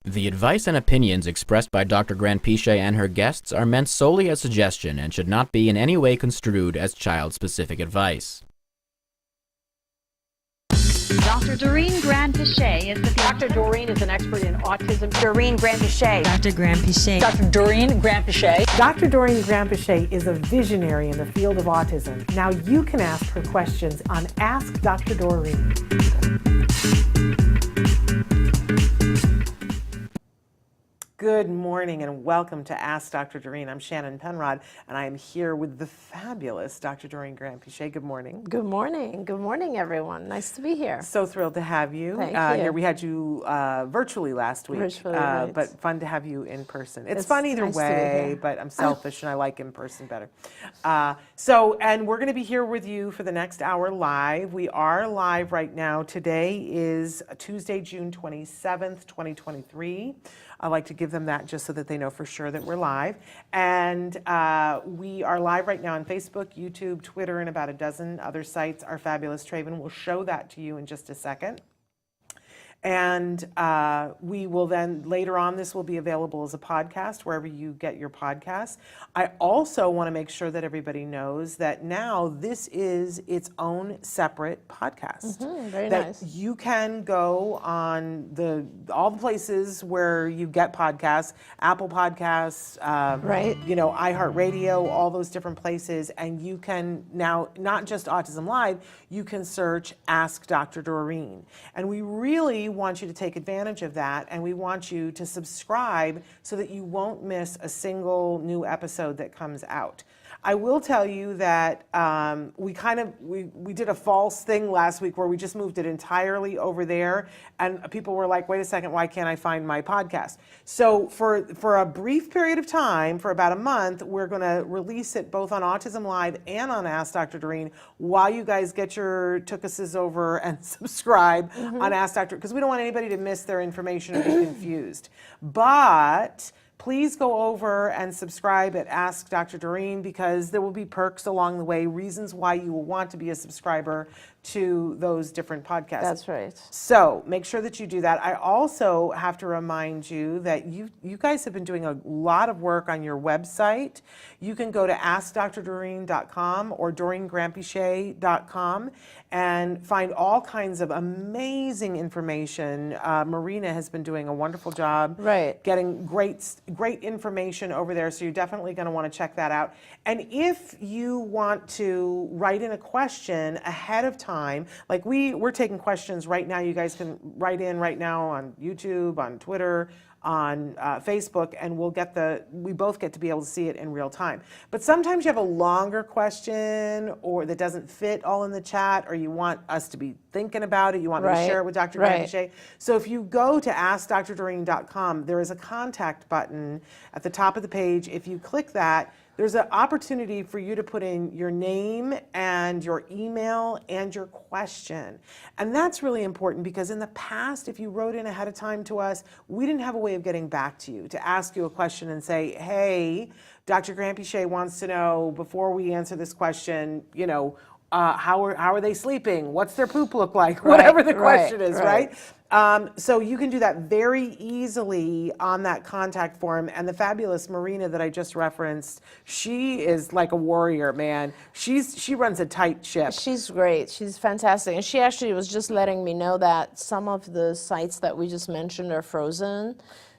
The advice and opinions expressed by Dr. Grant Pichet and her guests are meant solely as suggestion and should not be in any way construed as child-specific advice. Dr. Doreen Grant-Pichet is the Dr. Doreen is an expert in autism. Doreen Grant-Pichet. Dr. Grant-Pichet. Dr. Doreen Grant-Pichet. Dr. Doreen Grant-Pichet is a visionary in the field of autism. Now you can ask her questions on Ask Dr. Doreen. Good morning and welcome to Ask Dr. Doreen. I'm Shannon Penrod and I am here with the fabulous Dr. Doreen Grant-Pichet. Good morning. Good morning. Good morning, everyone. Nice to be here. So thrilled to have you. Thank you. Here we had you virtually last week, Virtually, right. but fun to have you in person. It's fun either nice to be way, here. but I'm selfish and I like in person better. And we're going to be here with you for the next hour live. We are live right now. Today is Tuesday, June 27th, 2023. I like to give them that just so that they know for sure that we're live. And we are live right now on Facebook, YouTube, Twitter, and about a dozen other sites. Our fabulous Traven will show that to you in just a second. And we will then, later on, this will be available as a podcast wherever you get your podcasts. I also want to make sure that everybody knows that now this is its own separate podcast. Very that nice. you can go on all the places where you get podcasts, Apple Podcasts, Right. iHeartRadio, all those different places, and you can now, not just Autism Live, you can search Ask Dr. Doreen. And we really want you to take advantage of that, and we want you to subscribe so that you won't miss a single new episode that comes out. I will tell you that we did a false thing last week where we just moved it entirely over there, and people were like, wait a second, why can't I find my podcast? So for a brief period of time, for about a month, we're going to release it both on Autism Live and on Ask Dr. Doreen while you guys get your tookuses over and subscribe on Ask Dr. because we don't want anybody to miss their information or be confused. But please go over and subscribe at Ask Dr. Doreen because there will be perks along the way, reasons why you will want to be a subscriber to those different podcasts. That's right. So make sure that you do that. I also have to remind you that you guys have been doing a lot of work on your website. You can go to AskDrDoreen.com or DoreenGrantPichet.com and find all kinds of amazing information. Marina has been doing a wonderful job getting great information over there, so you're definitely going to want to check that out. And if you want to write in a question ahead of time, like we're taking questions right now, you guys can write in right now on YouTube, on Twitter, on Facebook, and we both get to be able to see it in real time. But sometimes you have a longer question or that doesn't fit all in the chat, or you want us to be thinking about it, you want me to share it with Dr. Grant-Pichet. So if you go to AskDrDoreen.com, there is a contact button at the top of the page. If you click that, there's an opportunity for you to put in your name and your email and your question. And that's really important because in the past, if you wrote in ahead of time to us, we didn't have a way of getting back to you to ask you a question and say, hey, Dr. Grant-Pichet wants to know, before we answer this question, how are they sleeping? What's their poop look like? Whatever the question is, right? So you can do that very easily on that contact form. And the fabulous Marina that I just referenced, she is like a warrior, man. She runs a tight ship. She's great. She's fantastic. And she actually was just letting me know that some of the sites that we just mentioned are frozen.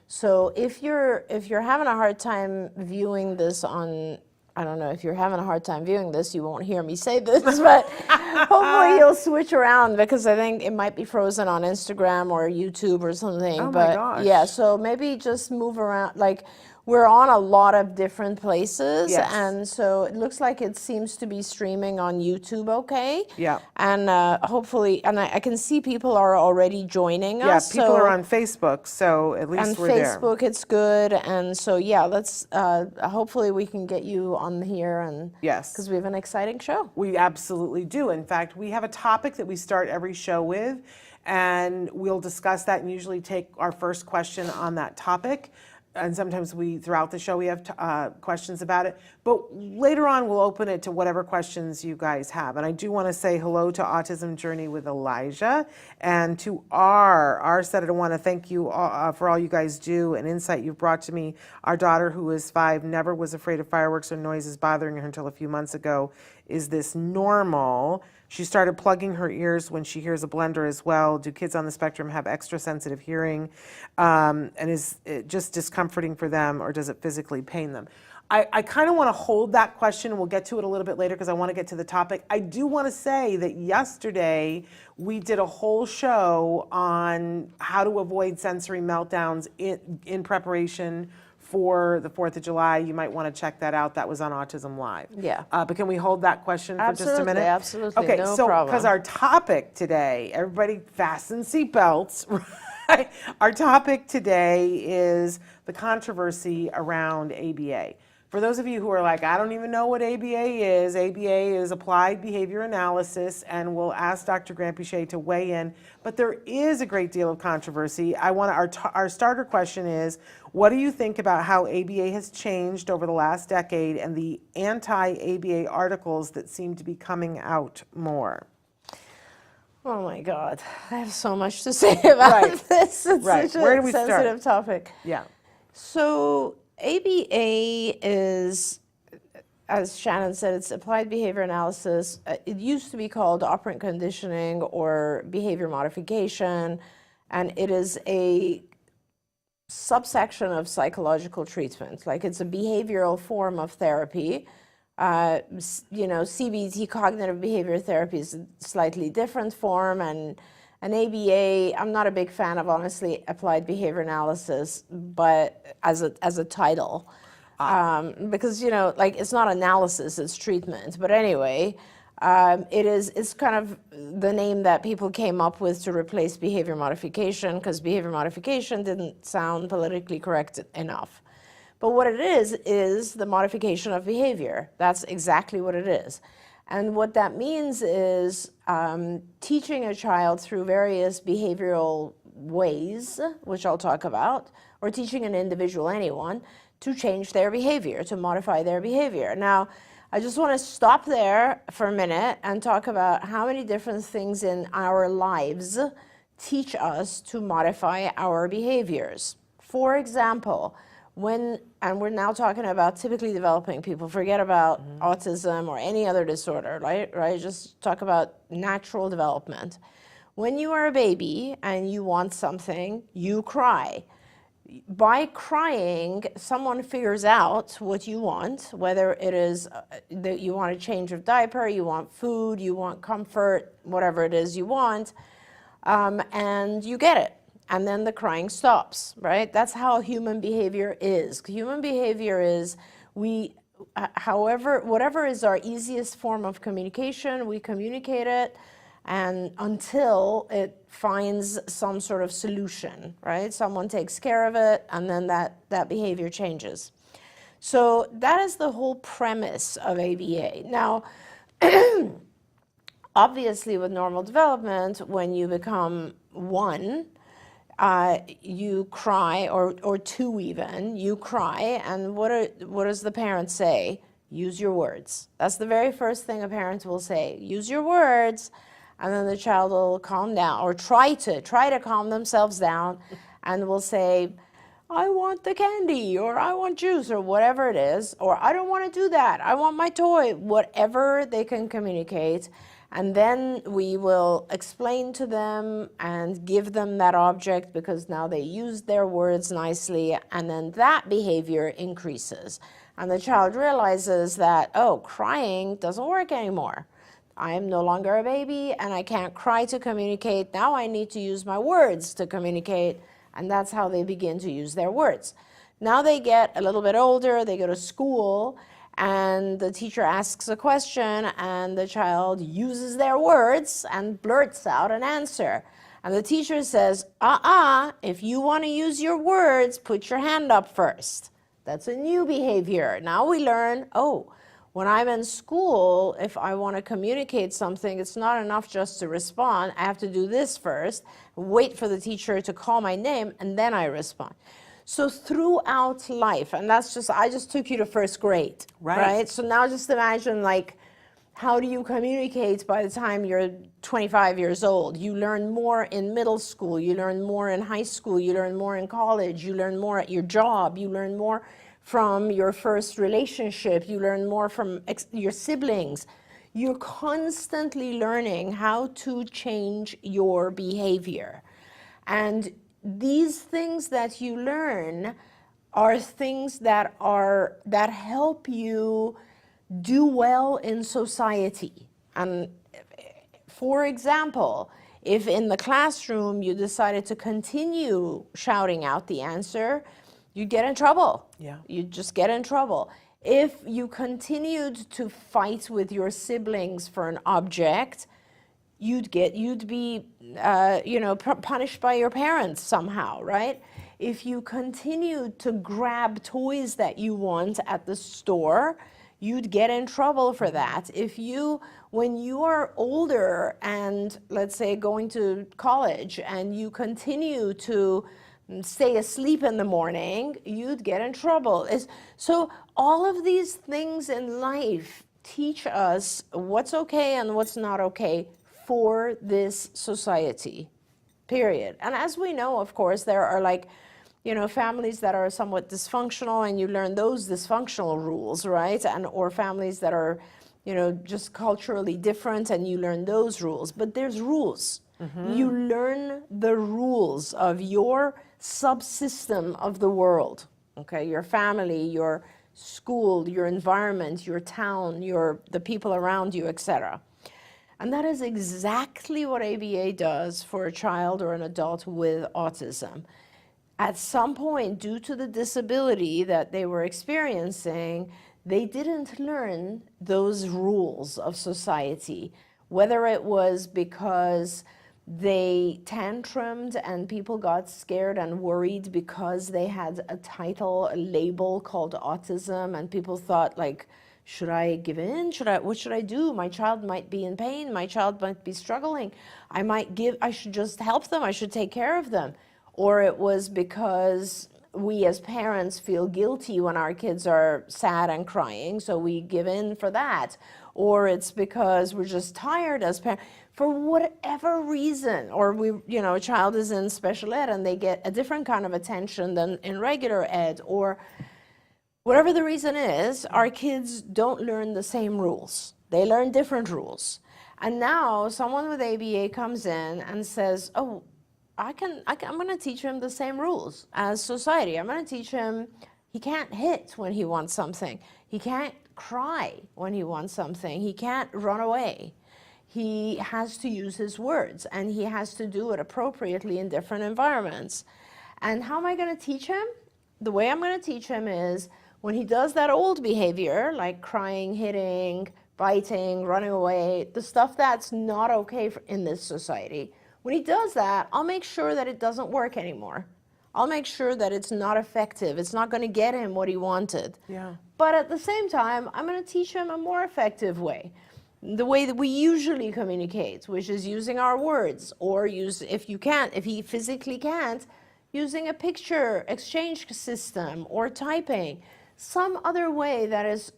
So if you're having a hard time viewing this on, I don't know, if you're having a hard time viewing this, you won't hear me say this, but hopefully you'll switch around because I think it might be frozen on Instagram or YouTube or something. Oh but my gosh. Yeah, so maybe just move around. Like, we're on a lot of different places, and so it looks like it seems to be streaming on YouTube okay. Yeah. And hopefully, and I can see people are already joining us. Yeah, people are on Facebook, so at least we're there. And Facebook, it's good, and so yeah, let's, hopefully we can get you on here, and yes, because we have an exciting show. We absolutely do. In fact, we have a topic that we start every show with, and we'll discuss that and usually take our first question on that topic. and sometimes throughout the show, we have questions about it. But later on, we'll open it to whatever questions you guys have. And I do want to say hello to Autism Journey with Elijah, and to R said, I want to thank you all, for all you guys do and insight you've brought to me. Our daughter, who is 5, never was afraid of fireworks or noises bothering her until a few months ago. Is this normal? She started plugging her ears when she hears a blender as well. Do kids on the spectrum have extra sensitive hearing? And is it just discomforting for them, or does it physically pain them? I kind of want to hold that question, and we'll get to it a little bit later because I want to get to the topic. I do want to say that yesterday we did a whole show on how to avoid sensory meltdowns in preparation for the 4th of July. You might want to check that out. That was on Autism Live. Yeah. But can we hold that question for just a minute? Absolutely, Okay, no so problem. because our topic today, everybody fasten seatbelts, right? Our topic today is the controversy around ABA. For those of you who are like, I don't even know what ABA is Applied Behavior Analysis, and we'll ask Dr. Grant-Pichet to weigh in. But there is a great deal of controversy. Our starter question is, what do you think about how ABA has changed over the last decade and the anti-ABA articles that seem to be coming out more? Oh my God, I have so much to say about this. It's Right. such Where do a we sensitive start? topic. Yeah. So ABA is, as Shannon said, it's applied behavior analysis. It used to be called operant conditioning or behavior modification, and it is a subsection of psychological treatment. Like, it's a behavioral form of therapy. CBT, cognitive behavior therapy, is a slightly different form, and an ABA, I'm not a big fan of, honestly, applied behavior analysis, but as a title, because it's not analysis, it's treatment. But anyway, it's kind of the name that people came up with to replace behavior modification, because behavior modification didn't sound politically correct enough. But what it is the modification of behavior. That's exactly what it is. And what that means is teaching a child through various behavioral ways, which I'll talk about, or teaching an individual, anyone, to change their behavior, to modify their behavior. Now, I just want to stop there for a minute and talk about how many different things in our lives teach us to modify our behaviors. For example, and we're now talking about typically developing people, forget about autism or any other disorder, right? Just talk about natural development. When you are a baby and you want something, you cry. By crying, someone figures out what you want, whether it is that you want a change of diaper, you want food, you want comfort, whatever it is you want, and you get it. And then the crying stops, right? That's how human behavior is. Human behavior is whatever is our easiest form of communication, we communicate it, and until it finds some sort of solution, right? Someone takes care of it, and then that behavior changes. So that is the whole premise of ABA. Now, obviously with normal development, when you become 1, you cry, or 2 even, you cry, and what does the parent say? Use your words. That's the very first thing a parent will say. Use your words, and then the child will calm down, or try to calm themselves down, and will say, I want the candy, or I want juice, or whatever it is, or I don't want to do that, I want my toy, whatever they can communicate. And then we will explain to them and give them that object, because now they use their words nicely, and then that behavior increases. And the child realizes that, oh, crying doesn't work anymore. I am no longer a baby, and I can't cry to communicate. Now I need to use my words to communicate, and that's how they begin to use their words. Now they get a little bit older, they go to school, and the teacher asks a question, and the child uses their words and blurts out an answer. And the teacher says, if you want to use your words, put your hand up first. That's a new behavior. Now we learn, when I'm in school, if I want to communicate something, it's not enough just to respond. I have to do this first, wait for the teacher to call my name, and then I respond. So throughout life, and I just took you to first grade, Right. So now just imagine, like, how do you communicate by the time you're 25 years old? You learn more in middle school, you learn more in high school, you learn more in college, you learn more at your job, you learn more from your first relationship, you learn more from your siblings. You're constantly learning how to change your behavior. And these things that you learn are things that help you do well in society. And for example, if in the classroom you decided to continue shouting out the answer, you'd get in trouble. Yeah. You'd just get in trouble. If you continued to fight with your siblings for an object, you'd be punished by your parents somehow, right? If you continued to grab toys that you want at the store, you'd get in trouble for that. When you are older and, let's say, going to college, and you continue to stay asleep in the morning, you'd get in trouble. So all of these things in life teach us what's okay and what's not okay for this society, period. And as we know, of course, there are, like, families that are somewhat dysfunctional, and you learn those dysfunctional rules, right? Or families that are, just culturally different, and you learn those rules. But there's rules. You learn the rules of your subsystem of the world, okay? Your family, your school, your environment, your town, the people around you, etc. And that is exactly what ABA does for a child or an adult with autism. At some point, due to the disability that they were experiencing, they didn't learn those rules of society, whether it was because they tantrumed and people got scared and worried because they had a title, a label called autism, and people thought, like, should I give in? What should I do? My child might be in pain. My child might be struggling. I should just help them. I should take care of them. Or it was because we as parents feel guilty when our kids are sad and crying, so we give in for that. Or it's because we're just tired as parents. For whatever reason, or a child is in special ed and they get a different kind of attention than in regular ed, or whatever the reason is, our kids don't learn the same rules. They learn different rules. And now someone with ABA comes in and says, oh, I'm going to teach him the same rules as society. I'm going to teach him he can't hit when he wants something. He can't cry when he wants something. He can't run away. He has to use his words, and he has to do it appropriately in different environments. And how am I going to teach him? The way I'm going to teach him is when he does that old behavior, like crying, hitting, biting, running away, the stuff that's not okay in this society, when he does that, I'll make sure that it doesn't work anymore. I'll make sure that it's not effective. It's not going to get him what he wanted. Yeah. But at the same time, I'm going to teach him a more effective way. The way that we usually communicate, which is using our words, or if he physically can't, using a picture exchange system or typing. Some other way that is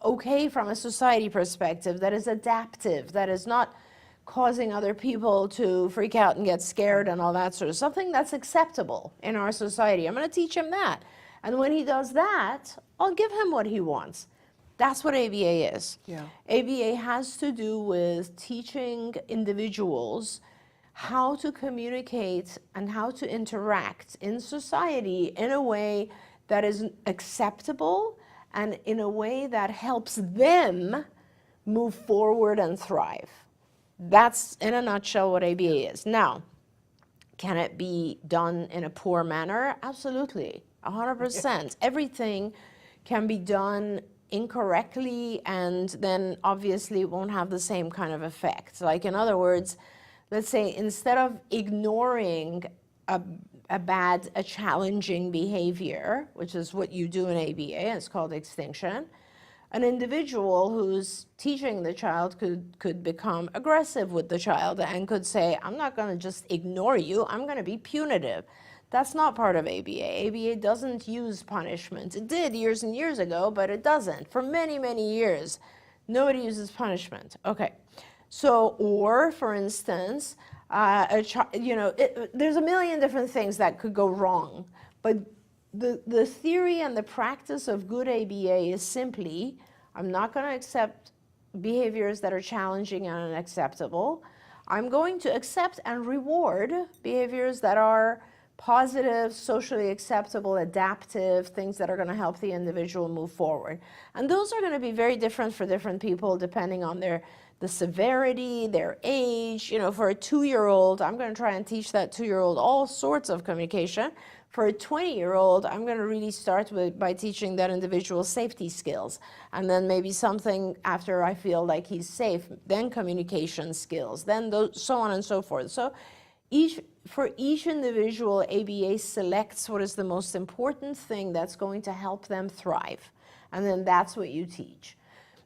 okay from a society perspective, that is adaptive, that is not causing other people to freak out and get scared and all that sort of something that's acceptable in our society. I'm going to teach him that. And when he does that, I'll give him what he wants. That's what ABA is. Yeah. ABA has to do with teaching individuals how to communicate and how to interact in society in a way that is acceptable and in a way that helps them move forward and thrive. That's, in a nutshell, what ABA is. Now, can it be done in a poor manner? Absolutely, 100%. Everything can be done incorrectly, and then obviously it won't have the same kind of effect. Like, in other words, let's say instead of ignoring a challenging behavior, which is what you do in ABA, and it's called extinction, an individual who's teaching the child could become aggressive with the child and could say, I'm not going to just ignore you, I'm going to be punitive. That's not part of ABA. ABA doesn't use punishment. It did years and years ago, but it doesn't. For many, many years, nobody uses punishment. Okay. So, or for instance, there's a million different things that could go wrong, but the theory and the practice of good ABA is simply, I'm not going to accept behaviors that are challenging and unacceptable. I'm going to accept and reward behaviors that are positive, socially acceptable, adaptive, things that are going to help the individual move forward. And those are going to be very different for different people depending on the severity, their age. For a 2-year-old, I'm going to try and teach that 2-year-old all sorts of communication. For a 20-year-old, I'm going to really start by teaching that individual safety skills, and then maybe something after I feel like he's safe, then communication skills, then so on and so forth. So for each individual, ABA selects what is the most important thing that's going to help them thrive, and then that's what you teach.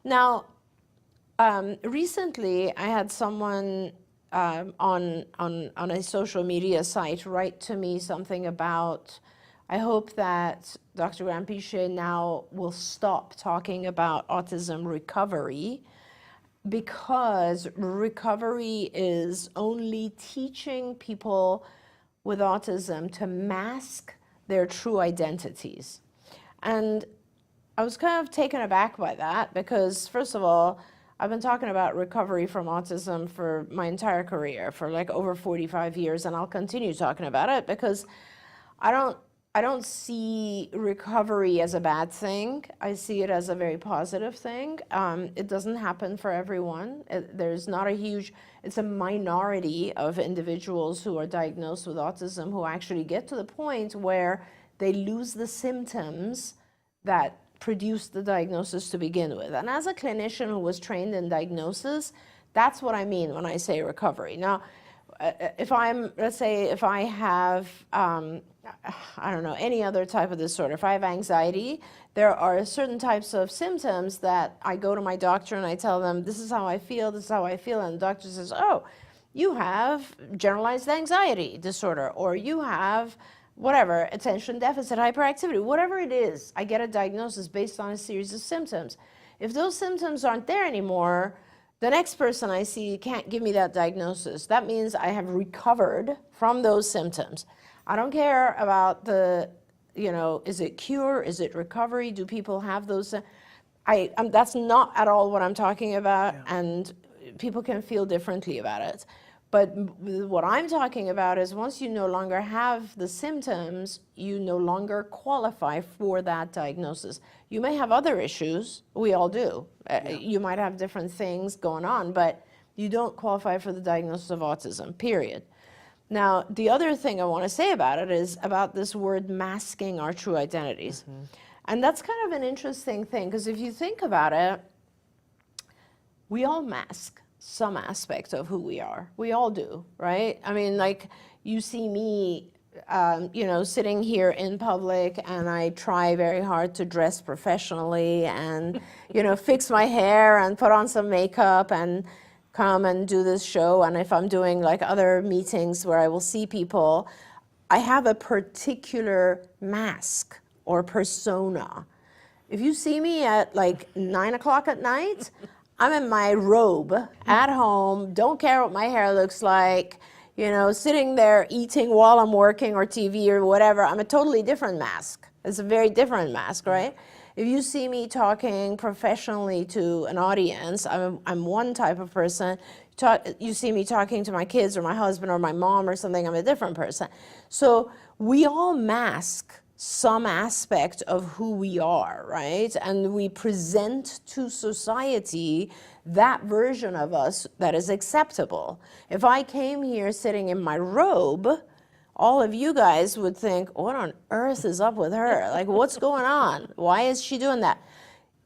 Now, recently, I had someone on a social media site write to me something about, I hope that Dr. Grant-Pichet now will stop talking about autism recovery, because recovery is only teaching people with autism to mask their true identities. And I was kind of taken aback by that because, first of all, I've been talking about recovery from autism for my entire career, for like over 45 years, and I'll continue talking about it because I don't see recovery as a bad thing. I see it as a very positive thing. It doesn't happen for everyone. It's a minority of individuals who are diagnosed with autism who actually get to the point where they lose the symptoms that produced the diagnosis to begin with. And as a clinician who was trained in diagnosis, that's what I mean when I say recovery. Now, if I have, I don't know, any other type of disorder, if I have anxiety, there are certain types of symptoms that I go to my doctor and I tell them, this is how I feel, this is how I feel, and the doctor says, oh, you have generalized anxiety disorder, or you have whatever, attention deficit hyperactivity, whatever it is, I get a diagnosis based on a series of symptoms. If those symptoms aren't there anymore, the next person I see can't give me that diagnosis. That means I have recovered from those symptoms. I don't care about is it cure, is it recovery, do people have those? That's not at all what I'm talking about, and people can feel differently about it. But what I'm talking about is once you no longer have the symptoms, you no longer qualify for that diagnosis. You may have other issues, we all do. You might have different things going on, but you don't qualify for the diagnosis of autism, period. Now, the other thing I want to say about it is about this word masking our true identities. Mm-hmm. And that's kind of an interesting thing, because if you think about it, we all mask some aspect of who we are. We all do, right? I mean, like, you see me, sitting here in public, and I try very hard to dress professionally and, fix my hair and put on some makeup and come and do this show. And if I'm doing like other meetings where I will see people, I have a particular mask or persona. If you see me at like 9 o'clock at night, I'm in my robe at home, don't care what my hair looks like, sitting there eating while I'm working or TV or whatever. I'm a totally different mask. It's a very different mask, right? If you see me talking professionally to an audience, I'm one type of person. You see me talking to my kids or my husband or my mom or something, I'm a different person. So we all mask some aspect of who we are, right? And we present to society that version of us that is acceptable. If I came here sitting in my robe, all of you guys would think, what on earth is up with her? Like, what's going on? Why is she doing that?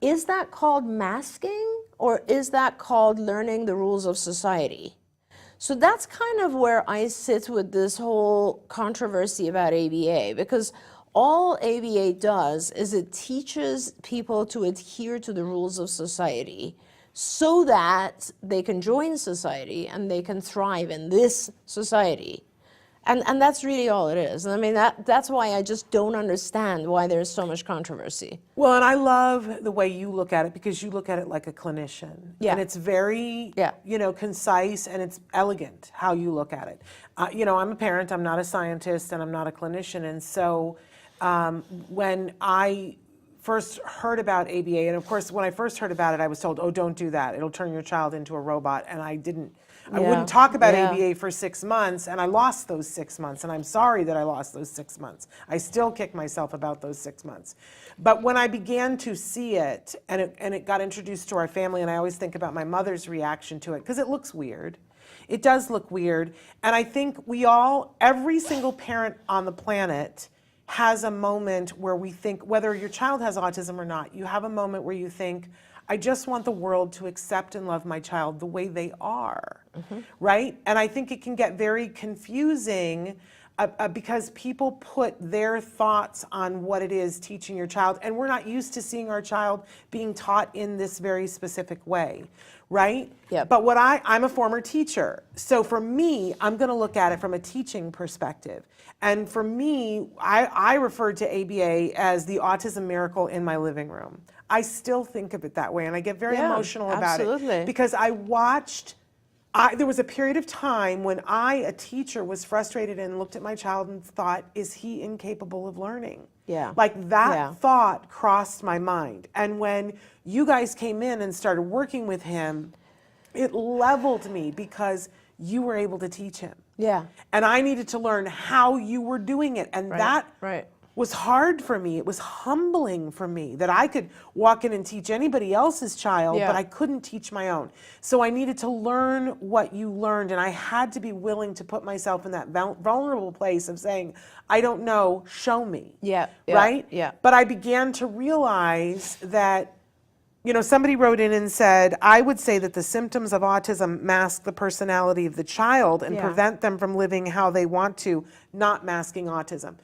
Is that called masking, or is that called learning the rules of society? So that's kind of where I sit with this whole controversy about ABA, because all ABA does is it teaches people to adhere to the rules of society so that they can join society and they can thrive in this society. And that's really all it is. And I mean, that's why I just don't understand why there's so much controversy. Well, and I love the way you look at it because you look at it like a clinician. Yeah. And it's very, concise and it's elegant how you look at it. I'm a parent, I'm not a scientist, and I'm not a clinician. And so when I first heard about ABA, and of course, when I first heard about it, I was told, oh, don't do that. It'll turn your child into a robot. And I wouldn't talk about ABA for 6 months, and I lost those 6 months, and I'm sorry that I lost those 6 months. I still kick myself about those 6 months. But when I began to see it, and it got introduced to our family, and I always think about my mother's reaction to it, because it looks weird. It does look weird, and I think every single parent on the planet has a moment where we think, whether your child has autism or not, you have a moment where you think, I just want the world to accept and love my child the way they are, right? And I think it can get very confusing because people put their thoughts on what it is teaching your child, and we're not used to seeing our child being taught in this very specific way, right? Yep. But I'm a former teacher, so for me, I'm gonna look at it from a teaching perspective. And for me, I refer to ABA as the autism miracle in my living room. I still think of it that way, and I get very emotional about it. Because there was a period of time when a teacher, was frustrated and looked at my child and thought, is he incapable of learning? Yeah. Like that thought crossed my mind. And when you guys came in and started working with him, it leveled me because you were able to teach him. Yeah. And I needed to learn how you were doing it. And that was hard for me. It was humbling for me that I could walk in and teach anybody else's child, but I couldn't teach my own. So I needed to learn what you learned, and I had to be willing to put myself in that vulnerable place of saying, I don't know, show me. Right? Yeah. But I began to realize that, somebody wrote in and said, I would say that the symptoms of autism mask the personality of the child and prevent them from living how they want to, not masking autism.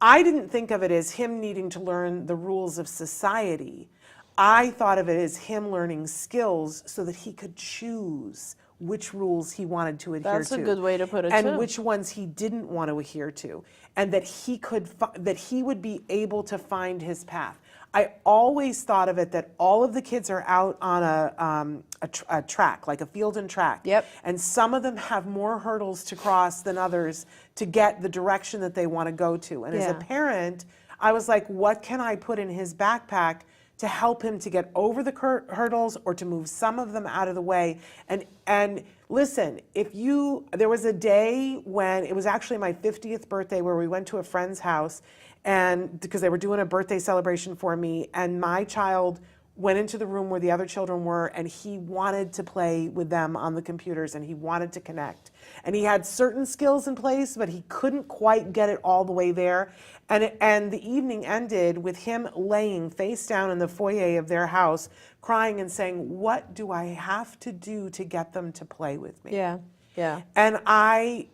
I didn't think of it as him needing to learn the rules of society. I thought of it as him learning skills so that he could choose which rules he wanted to adhere to. That's a good way to put it, and too. which ones he didn't want to adhere to, and that he would be able to find his path. I always thought of it that all of the kids are out on a track, like a field and track. Yep. And some of them have more hurdles to cross than others to get the direction that they want to go to. And as a parent, I was like, what can I put in his backpack to help him to get over the hurdles or to move some of them out of the way? And listen, there was a day when it was actually my 50th birthday where we went to a friend's house, and because they were doing a birthday celebration for me, and my child went into the room where the other children were, and he wanted to play with them on the computers, and he wanted to connect. And he had certain skills in place, but he couldn't quite get it all the way there. And the evening ended with him laying face down in the foyer of their house, crying and saying, what do I have to do to get them to play with me? Yeah. And I,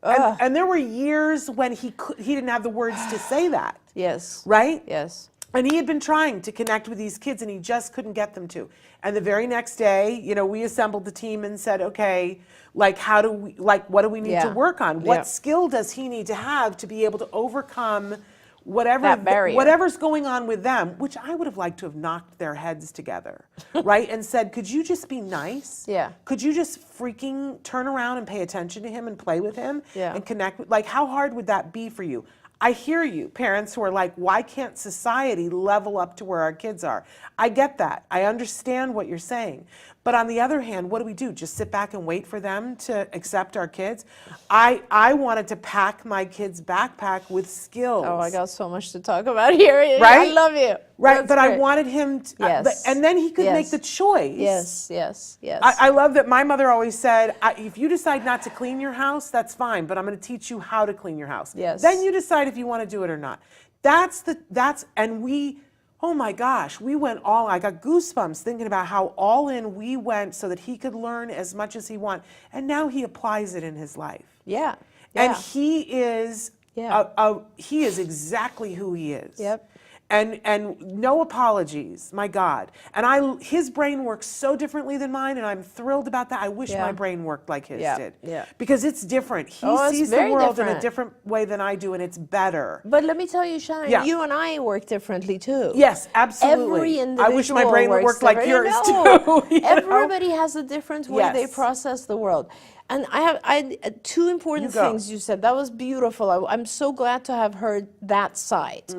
and there were years when he didn't have the words to say that. Yes. Right? Yes. And he had been trying to connect with these kids, and he just couldn't get them to. And the very next day, we assembled the team and said, okay, what do we need to work on? What skill does he need to have to be able to overcome whatever's going on with them, which I would have liked to have knocked their heads together, right? And said, could you just be nice? Yeah. Could you just freaking turn around and pay attention to him and play with him and connect? How hard would that be for you? I hear you, parents who are like, why can't society level up to where our kids are? I get that. I understand what you're saying. But on the other hand, what do? Just sit back and wait for them to accept our kids? I wanted to pack my kids' backpack with skills. Oh, I got so much to talk about here. Right? I love you. Right, That's but great. I wanted him to, and then he could make the choice. Yes. I love that my mother always said, if you decide not to clean your house, that's fine, but I'm going to teach you how to clean your house. Yes. Then you decide if you want to do it or not. Oh my gosh, I got goosebumps thinking about how all in we went so that he could learn as much as he wants. And now he applies it in his life. Yeah. And he is, he is exactly who he is. Yep. and no apologies, my God. And his brain works so differently than mine, and I'm thrilled about that. I wish Yeah. my brain worked like his Yeah, did. yeah. Because it's different. He Oh, it's sees the very world in a different. different way than I do, and it's better. But let me tell you, Shannon, Yeah. you and I work differently too. Yes, absolutely. Every individual I wish my brain works worked like different. yours No. too. you know? Everybody has a different way they Yes. process the world. And I two important You go. things you said. That was beautiful. I'm so glad to have heard that side.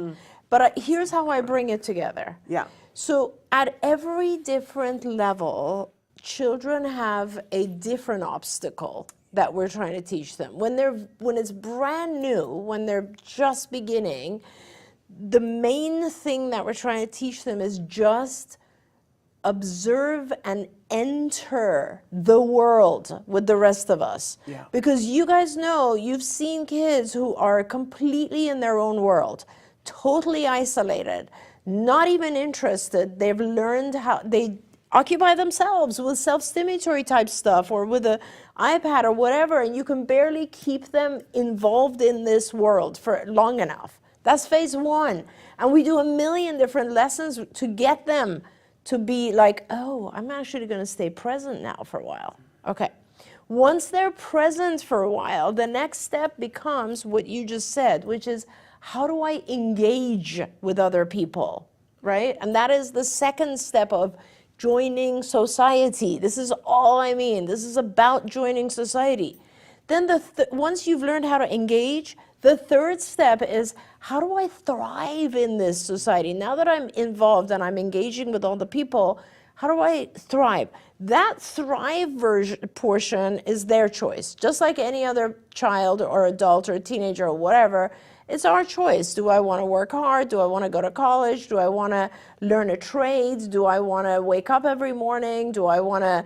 But here's how I bring it together. Yeah. So at every different level, children have a different obstacle that we're trying to teach them. When it's brand new, when they're just beginning, the main thing that we're trying to teach them is just observe and enter the world with the rest of us. Yeah. Because you guys know, you've seen kids who are completely in their own world, totally isolated, not even interested. They've learned how they occupy themselves with self-stimulatory type stuff or with an iPad or whatever, and you can barely keep them involved in this world for long enough. That's phase one. And we do a million different lessons to get them to be like, oh, I'm actually going to stay present now for a while. Okay. Once they're present for a while, the next step becomes what you just said, which is, how do I engage with other people, right? And that is the second step of joining society. This is all I mean. This is about joining society. Then once you've learned how to engage, the third step is, how do I thrive in this society? Now that I'm involved and I'm engaging with all the people, how do I thrive? That thrive portion is their choice. Just like any other child or adult or teenager or whatever, it's our choice. Do I want to work hard? Do I want to go to college? Do I want to learn a trade? Do I want to wake up every morning? Do I want to,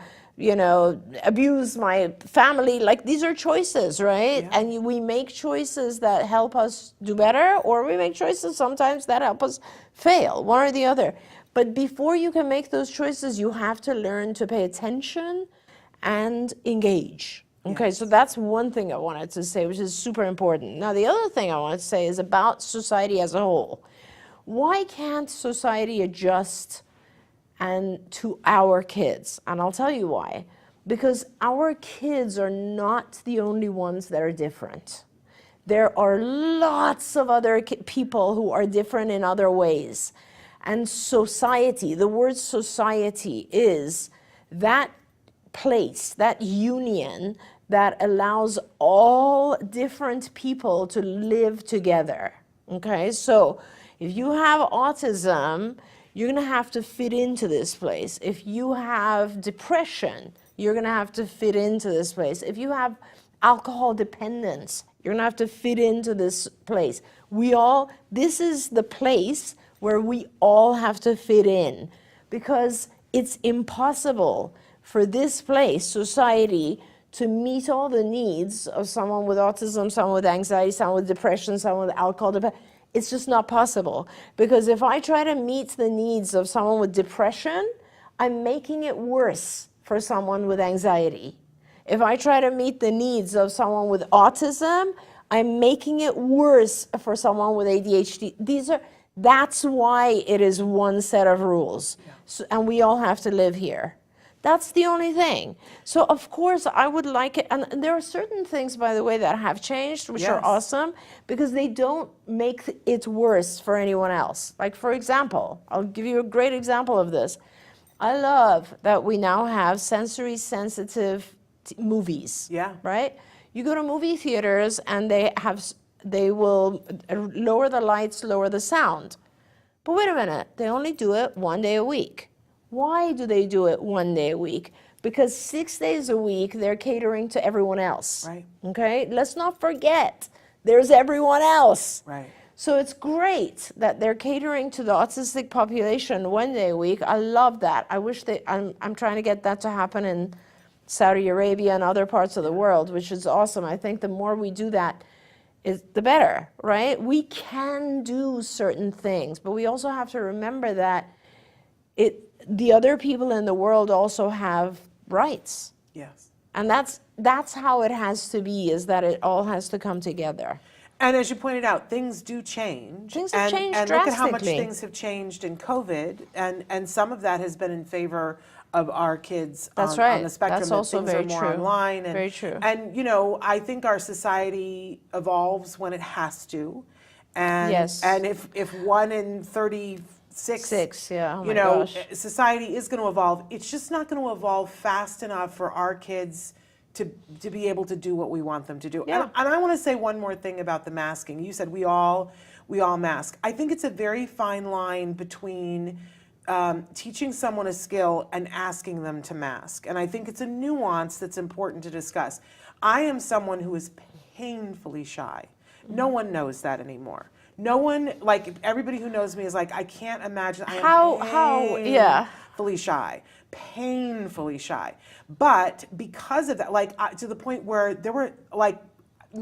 abuse my family? Like, these are choices, right? Yeah. And we make choices that help us do better, or we make choices sometimes that help us fail, one or the other. But before you can make those choices, you have to learn to pay attention and engage. Okay, so that's one thing I wanted to say, which is super important. Now, the other thing I want to say is about society as a whole. Why can't society adjust to our kids? And I'll tell you why. Because our kids are not the only ones that are different. There are lots of other people who are different in other ways. And society, the word society is that place, that union that allows all different people to live together. Okay, so if you have autism, you're going to have to fit into this place. If you have depression, you're going to have to fit into this place. If you have alcohol dependence, you're going to have to fit into this place. This is the place where we all have to fit in, because it's impossible for this place, society, to meet all the needs of someone with autism, someone with anxiety, someone with depression, someone with alcohol dependence. It's just not possible. Because if I try to meet the needs of someone with depression, I'm making it worse for someone with anxiety. If I try to meet the needs of someone with autism, I'm making it worse for someone with ADHD. That's why it is one set of rules. So, and we all have to live here. That's the only thing. So of course I would like it, and there are certain things, by the way, that have changed, which are awesome, because they don't make it worse for anyone else. Like, for example, I'll give you a great example of this. I love that we now have sensory sensitive movies. Yeah. Right? You go to movie theaters and they will lower the lights, lower the sound. But wait a minute, they only do it one day a week. Why do they do it one day a week? Because 6 days a week, they're catering to everyone else. Right. Okay? Let's not forget, there's everyone else. Right. So it's great that they're catering to the autistic population one day a week. I love that. I wish I'm trying to get that to happen in Saudi Arabia and other parts of the world, which is awesome. I think the more we do that, the better, right? We can do certain things, but we also have to remember that the other people in the world also have rights. Yes. And that's how it has to be, is that it all has to come together. And as you pointed out, things do change. Things have changed and look at how much drastically. things have changed in COVID, and some of that has been in favor of our kids That's on right. the spectrum. That's that also things very are more true. online. And, Very true. And, you know, I think our society evolves when it has to. And, Yes. and if 1 in 36, yeah, oh you my know, gosh. society is going to evolve. It's just not going to evolve fast enough for our kids to be able to do what we want them to do. Yeah. And I want to say one more thing about the masking. You said we all mask. I think it's a very fine line between teaching someone a skill and asking them to mask. And I think it's a nuance that's important to discuss. I am someone who is painfully shy. No one knows that anymore. No one, like everybody who knows me is like, I can't imagine. I am yeah. painfully shy. Painfully shy. But because of that, like to the point where there were like,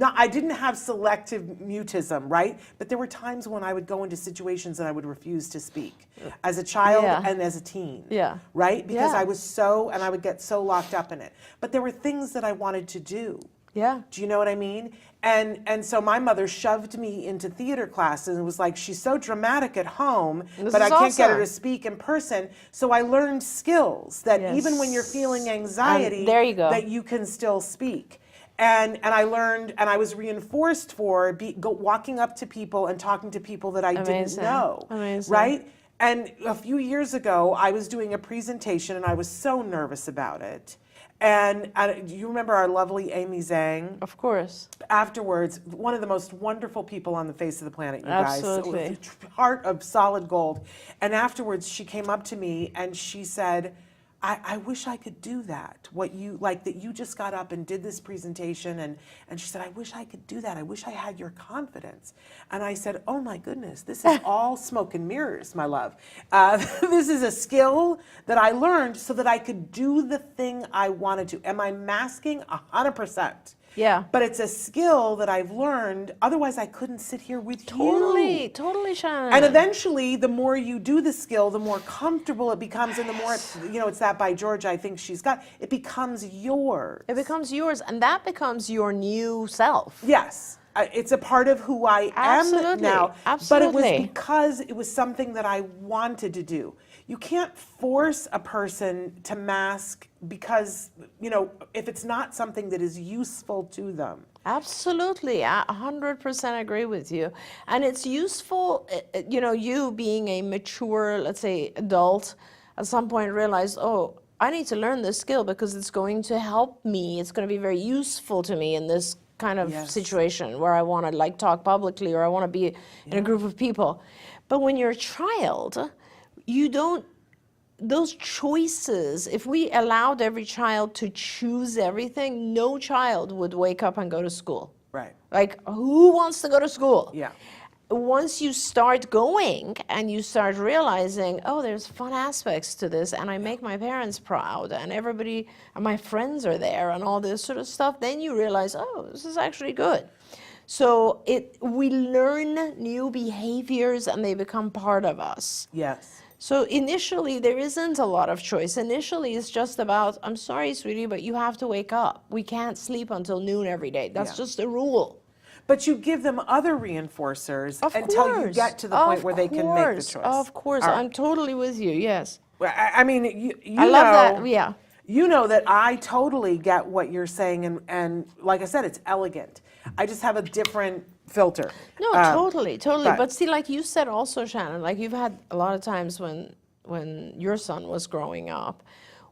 I didn't have selective mutism, right? But there were times when I would go into situations and I would refuse to speak as a child Yeah. and as a teen. Yeah. Right? Because Yeah. I was and I would get so locked up in it. But there were things that I wanted to do. Yeah. Do you know what I mean? And so my mother shoved me into theater classes and was like, she's so dramatic at home, but I is can't get her awesome. to speak in person. So I learned skills that even when you're feeling anxiety, there you go. that you can still speak. And I learned, and I was reinforced for walking up to people and talking to people that I didn't Amazing. know. Amazing. Right? And a few years ago, I was doing a presentation and I was so nervous about it. And do you remember our lovely Amy Zhang? Of course. Afterwards, one of the most wonderful people on the face of the planet, you Absolutely. guys. With a heart of solid gold. And afterwards, she came up to me and she said, I wish I could do that. What you, like that you just got up and did this presentation and she said, I wish I could do that. I wish I had your confidence. And I said, oh my goodness, this is all smoke and mirrors, my love. This is a skill that I learned so that I could do the thing I wanted to. Am I masking? 100%. Yeah. But it's a skill that I've learned. Otherwise, I couldn't sit here with you. Totally, Shannon. And eventually, the more you do the skill, the more comfortable it becomes, and the more, it's that by Georgia I think she's got. It becomes yours. It becomes yours, and that becomes your new self. Yes. It's a part of who I Absolutely. am now. Absolutely. But it was because it was something that I wanted to do. You can't force a person to mask because, if it's not something that is useful to them. Absolutely, I 100% agree with you. And it's useful, you being a mature, let's say, adult, at some point realized, oh, I need to learn this skill because it's going to help me. It's going to be very useful to me in this kind of situation where I want to talk publicly or I want to be in a group of people. But when you're a child, you don't, those choices, if we allowed every child to choose everything, no child would wake up and go to school. Right. Like, who wants to go to school? Yeah. Once you start going and you start realizing, oh, there's fun aspects to this, and I make my parents proud, and everybody, and my friends are there, and all this sort of stuff, then you realize, oh, this is actually good. So we learn new behaviors, and they become part of us. Yes. So initially, there isn't a lot of choice. Initially, it's just about, I'm sorry, sweetie, but you have to wake up. We can't sleep until noon every day. That's just a rule. But you give them other reinforcers until you get to the point where they can make the choice. Of course, I'm totally with you, yes. Well, I mean, I love that, yeah. You know that I totally get what you're saying, and like I said, it's elegant. I just have a different filter. No, totally. But see, like you said also, Shannon, like you've had a lot of times when your son was growing up,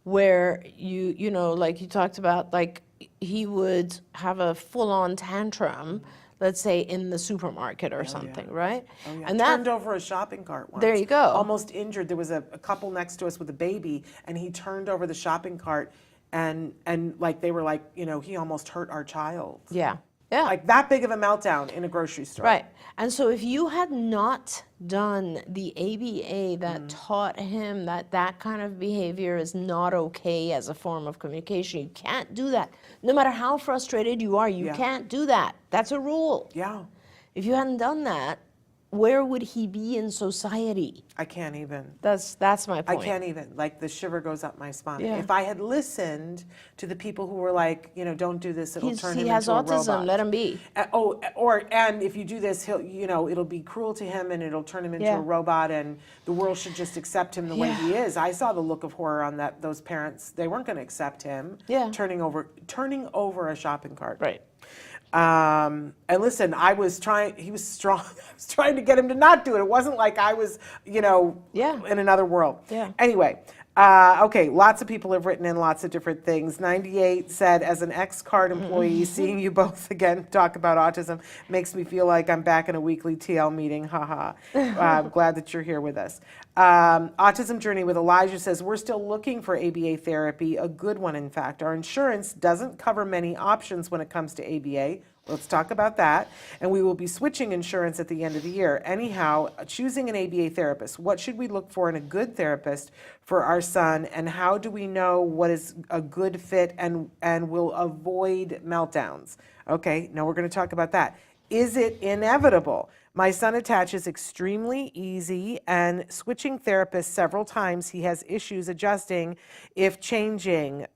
where like you talked about, like he would have a full-on tantrum, let's say in the supermarket or something, right? Oh, yeah. And Turned over a shopping cart once. There you go. Almost injured. There was a couple next to us with a baby, and he turned over the shopping cart, and like they were like, he almost hurt our child. Yeah. Like that big of a meltdown in a grocery store. Right. And so if you had not done the ABA that taught him that kind of behavior is not okay as a form of communication, you can't do that. No matter how frustrated you are, you can't do that. That's a rule. Yeah. If you hadn't done that, where would he be in society? I can't even. That's my I point. can't even. Like, the shiver goes up my spine. Yeah. If I had listened to the people who were like, don't do this, it'll turn him He has into a autism. robot. Let him be. And if you do this, he'll, it'll be cruel to him and it'll turn him into Yeah. a robot, and the world should just accept him the way he is. I saw the look of horror on those parents. They weren't going to accept him. Yeah. Turning over a shopping cart. Right. And listen, he was strong. I was trying to get him to not do it. It wasn't like I was, Yeah. in another world. Yeah. Anyway, okay, lots of people have written in lots of different things. 98 said, as an ex-card employee, seeing you both again talk about autism makes me feel like I'm back in a weekly TL meeting. Haha. I'm glad that you're here with us. Autism Journey with Elijah says, we're still looking for ABA therapy, a good one, in fact. Our insurance doesn't cover many options when it comes to ABA. Let's talk about that. And we will be switching insurance at the end of the year. Anyhow, choosing an ABA therapist. What should we look for in a good therapist for our son? And how do we know what is a good fit and will avoid meltdowns? Okay, now we're going to talk about that. Is it inevitable? My son attaches extremely easy, and switching therapists several times, he has issues adjusting if changing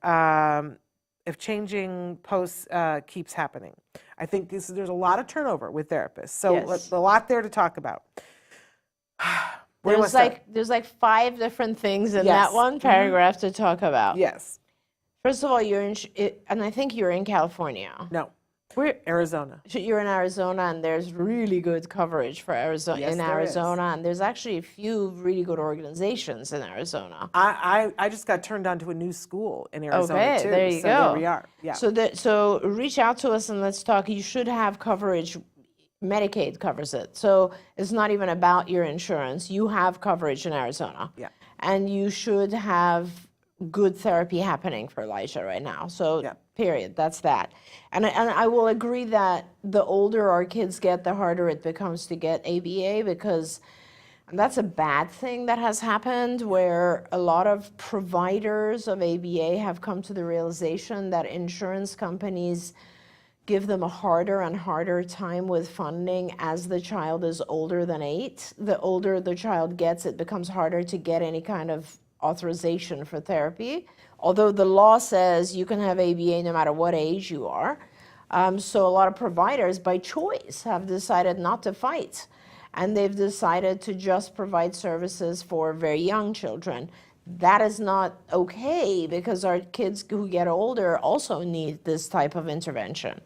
posts keeps happening. I think there's a lot of turnover with therapists, so Yes. a lot there to talk about. Where do I start? There's like 5 different things in Yes. that one paragraph to talk about. Yes. First of all, and I think you're in California. No. We're Arizona. You're in Arizona, and there's really good coverage for Arizona Yes, in there is. Arizona, and there's actually a few really good organizations in Arizona. I just got turned on to a new school in Arizona Okay, too. there you so go. There we are. Yeah. So reach out to us and let's talk. You should have coverage. Medicaid covers it, so it's not even about your insurance. You have coverage in Arizona. Yeah. And you should have good therapy happening for Elijah right now. So Yeah. period. That's that. And I will agree that the older our kids get, the harder it becomes to get ABA, because that's a bad thing that has happened, where a lot of providers of ABA have come to the realization that insurance companies give them a harder and harder time with funding as the child is older than 8. The older the child gets, it becomes harder to get any kind of authorization for therapy, although the law says you can have ABA no matter what age you are. So a lot of providers, by choice, have decided not to fight, and they've decided to just provide services for very young children. That is not okay, because our kids who get older also need this type of intervention.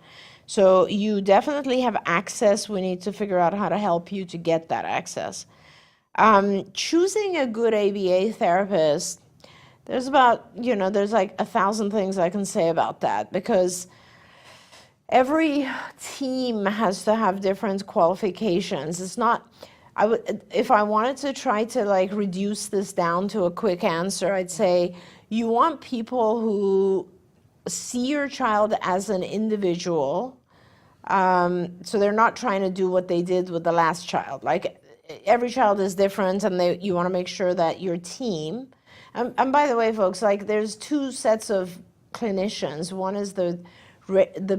So you definitely have access. We need to figure out how to help you to get that access. Choosing a good ABA therapist, there's like 1,000 things I can say about that, because every team has to have different qualifications. It's not, if I wanted to try to like reduce this down to a quick answer, I'd say you want people who see your child as an individual. So they're not trying to do what they did with the last child. Like, every child is different, and you want to make sure that your team, and by the way, folks, like, there's 2 sets of clinicians. One is the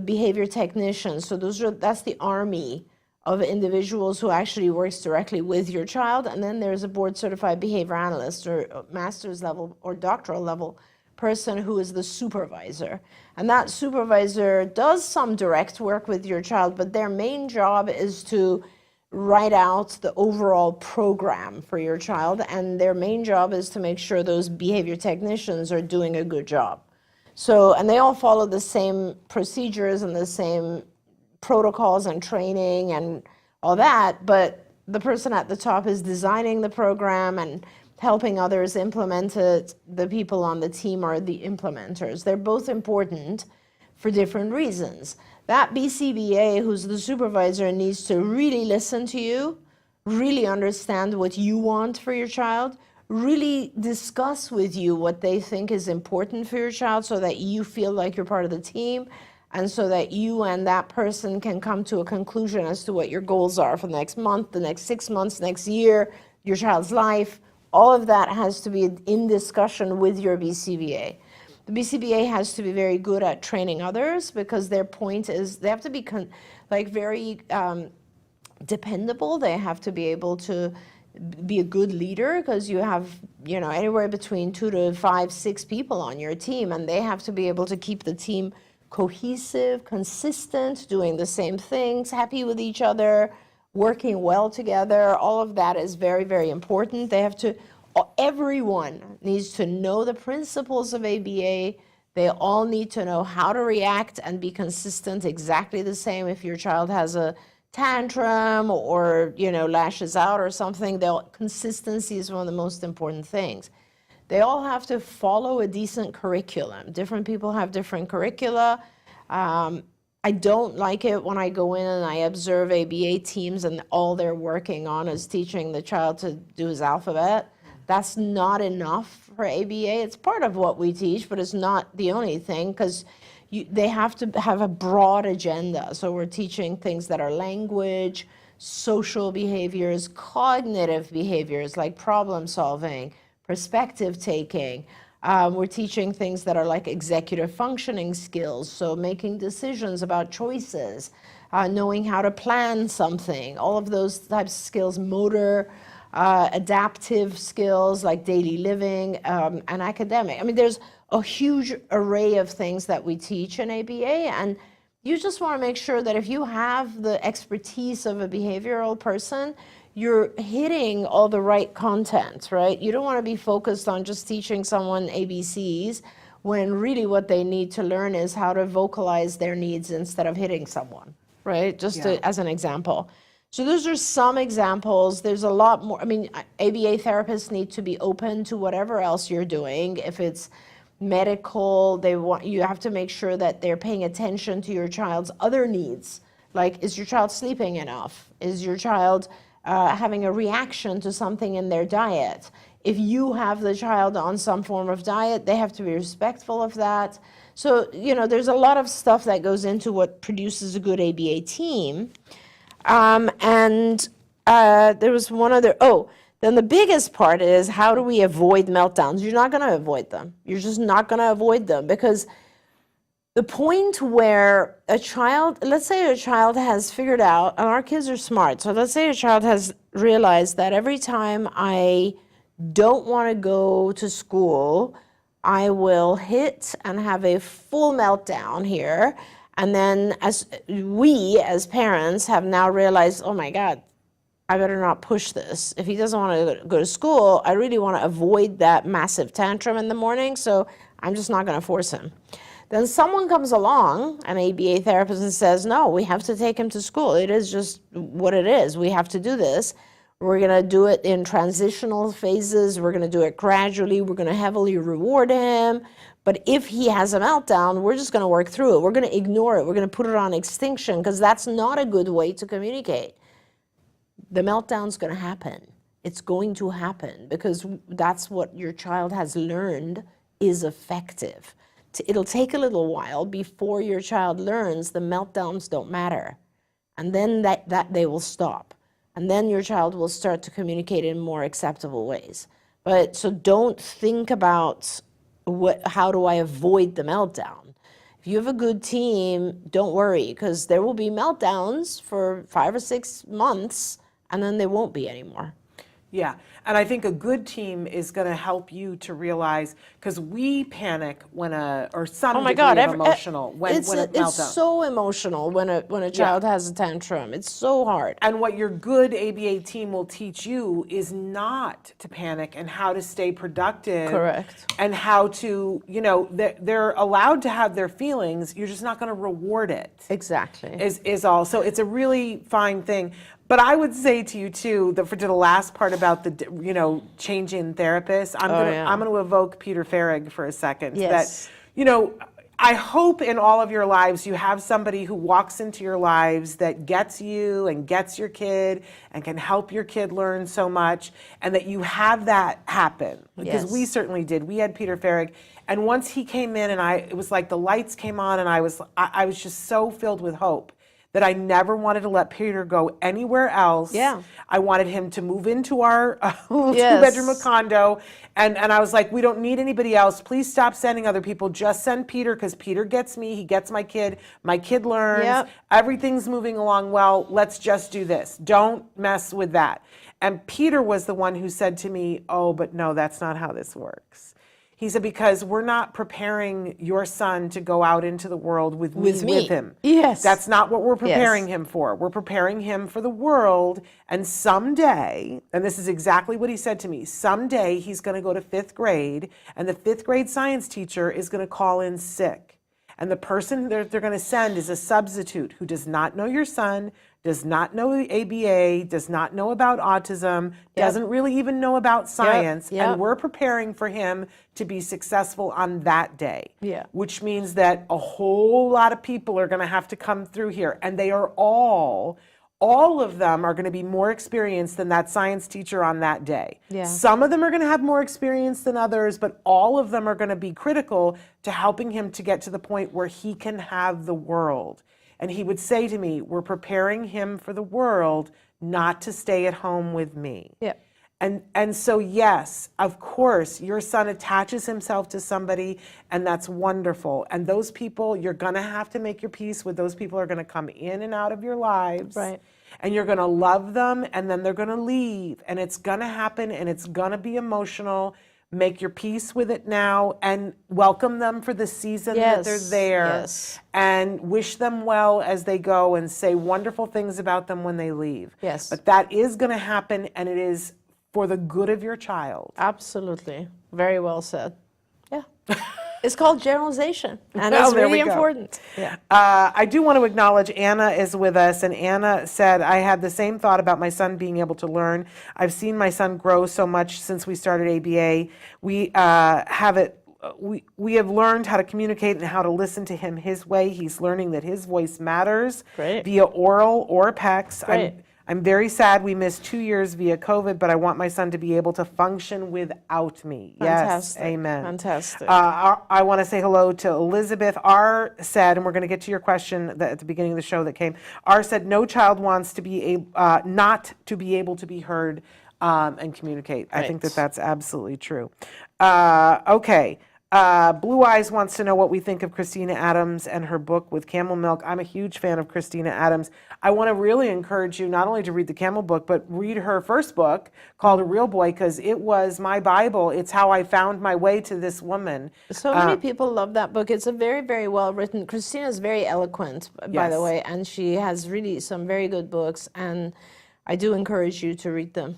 behavior technicians. So that's the army of individuals who actually works directly with your child. And then there's a board certified behavior analyst, or master's level or doctoral level person, who is the supervisor. And that supervisor does some direct work with your child, but their main job is to write out the overall program for your child, and their main job is to make sure those behavior technicians are doing a good job. So, and they all follow the same procedures and the same protocols and training and all that, but the person at the top is designing the program and helping others implement it. The people on the team are the implementers. They're both important for different reasons. That BCBA, who's the supervisor, needs to really listen to you, really understand what you want for your child, really discuss with you what they think is important for your child, so that you feel like you're part of the team, and so that you and that person can come to a conclusion as to what your goals are for the next month, the next 6 months, next year, your child's life. All of that has to be in discussion with your BCBA. The BCBA has to be very good at training others, because their point is they have to be very dependable. They have to be able to be a good leader, because you have, anywhere between 2 to 5, 6 people on your team, and they have to be able to keep the team cohesive, consistent, doing the same things, happy with each other, working well together. All of that is very, very important. Everyone needs to know the principles of ABA. They all need to know how to react and be consistent, exactly the same. If your child has a tantrum or, lashes out or something, consistency is one of the most important things. They all have to follow a decent curriculum. Different people have different curricula. I don't like it when I go in and I observe ABA teams and all they're working on is teaching the child to do his alphabet. That's not enough for ABA. It's part of what we teach, but it's not the only thing, because they have to have a broad agenda. So we're teaching things that are language, social behaviors, cognitive behaviors like problem solving, perspective taking. We're teaching things that are like executive functioning skills, so making decisions about choices, knowing how to plan something, all of those types of skills, motor, adaptive skills like daily living, and academic. I mean, there's a huge array of things that we teach in ABA, and you just want to make sure that if you have the expertise of a behavioral person, you're hitting all the right content, right? You don't want to be focused on just teaching someone ABCs when really what they need to learn is how to vocalize their needs instead of hitting someone, right? As an example. So those are some examples. There's a lot more. I mean, ABA therapists need to be open to whatever else you're doing. If it's medical, you have to make sure that they're paying attention to your child's other needs. Like, is your child sleeping enough? Is your child having a reaction to something in their diet? If you have the child on some form of diet, they have to be respectful of that. So, there's a lot of stuff that goes into what produces a good ABA team. There was one other, then the biggest part is, how do we avoid meltdowns? You're not going to avoid them. You're just not going to avoid them, because the point where let's say a child has figured out, and our kids are smart, so let's say a child has realized that every time I don't want to go to school, I will hit and have a full meltdown here. And then as parents have now realized, oh my God, I better not push this. If he doesn't want to go to school, I really want to avoid that massive tantrum in the morning, so I'm just not going to force him. Then someone comes along, an ABA therapist, and says, no, we have to take him to school. It is just what it is. We have to do this. We're going to do it in transitional phases. We're going to do it gradually. We're going to heavily reward him. But if he has a meltdown, we're just going to work through it. We're going to ignore it. We're going to put it on extinction, because that's not a good way to communicate. The meltdown's going to happen. It's going to happen, because that's what your child has learned is effective. It'll take a little while before your child learns the meltdowns don't matter. And then that they will stop. And then your child will start to communicate in more acceptable ways. So don't think about how do I avoid the meltdown. If you have a good team, don't worry, because there will be meltdowns for 5 or 6 months, and then there won't be anymore. Yeah, and I think a good team is going to help you to realize, because we panic when some degree of emotional when a meltdown. It's so emotional when a child has a tantrum. It's so hard. And what your good ABA team will teach you is not to panic, and how to stay productive. Correct. And how to, they're allowed to have their feelings. You're just not going to reward it. Exactly. Is all. So it's a really fine thing. But I would say to you too, that to the last part about the, changing therapists, I'm going to evoke Peter Farrig for a second. Yes. That, I hope in all of your lives you have somebody who walks into your lives that gets you and gets your kid and can help your kid learn so much, and that you have that happen. Because we certainly did. We had Peter Farrig, and once he came in, and it was like the lights came on, and I was just so filled with hope that I never wanted to let Peter go anywhere else. Yeah. I wanted him to move into our little Yes. 2-bedroom condo. And I was like, we don't need anybody else. Please stop sending other people. Just send Peter, because Peter gets me. He gets my kid. My kid learns. Yep. Everything's moving along well. Let's just do this. Don't mess with that. And Peter was the one who said to me, oh, but no, that's not how this works. He said, because we're not preparing your son to go out into the world with me with him. Yes. That's not what we're preparing Yes. him for. We're preparing him for the world. And someday, and this is exactly what he said to me, someday he's going to go to 5th grade, and the 5th grade science teacher is going to call in sick. And the person they're going to send is a substitute who does not know your son, does not know ABA, does not know about autism, doesn't really even know about science, Yep. and we're preparing for him to be successful on that day. Yeah. Which means that a whole lot of people are going to have to come through here, and they are all of them are going to be more experienced than that science teacher on that day. Yeah. Some of them are going to have more experience than others, but all of them are going to be critical to helping him to get to the point where he can have the world. And he would say to me, we're preparing him for the world, not to stay at home with me. Yeah. And so, yes, of course, your son attaches himself to somebody, and that's wonderful. And those people, you're going to have to make your peace with. Those people are going to come in and out of your lives. Right. And you're going to love them, and then they're going to leave. And it's going to happen, and it's going to be emotional. Make your peace with it now, and welcome them for the season that they're Yes, there. yes. And wish them well as they go, and say wonderful things about them when they leave. Yes. But that is going to happen, and it is for the good of your child. Absolutely. Very well said. Yeah. It's called generalization, and Well, it's there really we go. important. Yeah. I do want to acknowledge Anna is with us, and Anna said, I had the same thought about my son being able to learn. I've seen my son grow so much since we started ABA. We have learned how to communicate and how to listen to him his way. He's learning that his voice matters Great. via oral or PECs. Great. I'm very sad we missed 2 years via COVID, but I want my son to be able to function without me. Fantastic. Yes, amen. Fantastic. I want to say hello to Elizabeth. R said, and we're going to get to your question at the beginning of the show that came. R said, no child wants to be not to be able to be heard and communicate. I think that that's absolutely true. Okay. Blue Eyes wants to know what we think of Christina Adams and her book with camel milk. I'm a huge fan of Christina Adams. I want to really encourage you not only to read the camel book, but read her first book called A Real Boy, because it was my Bible. It's how I found my way to this woman. So many people love that book. It's a very, very well written. Christina is very eloquent, by the Yes. way, and she has really some very good books, and I do encourage you to read them.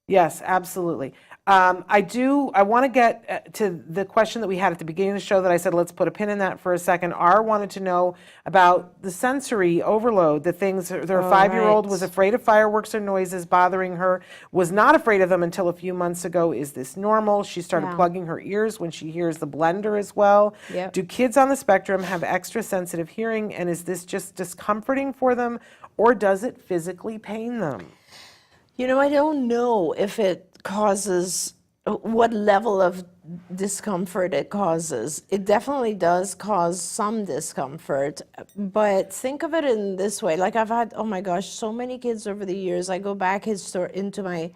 Yes, absolutely. I want to get to the question that we had at the beginning of the show that I said, let's put a pin in that for a second. R wanted to know about the sensory overload, the things, their 5-year-old was afraid of fireworks or noises bothering her, was not afraid of them until a few months ago. Is this normal? She started plugging her ears when she hears the blender as well. Yep. Do kids on the spectrum have extra sensitive hearing, and is this just discomforting for them, or does it physically pain them? You know, I don't know if it causes, what level of discomfort it causes. It definitely does cause some discomfort, but think of it in this way. Like I've had, oh my gosh, so many kids over the years. I go back into my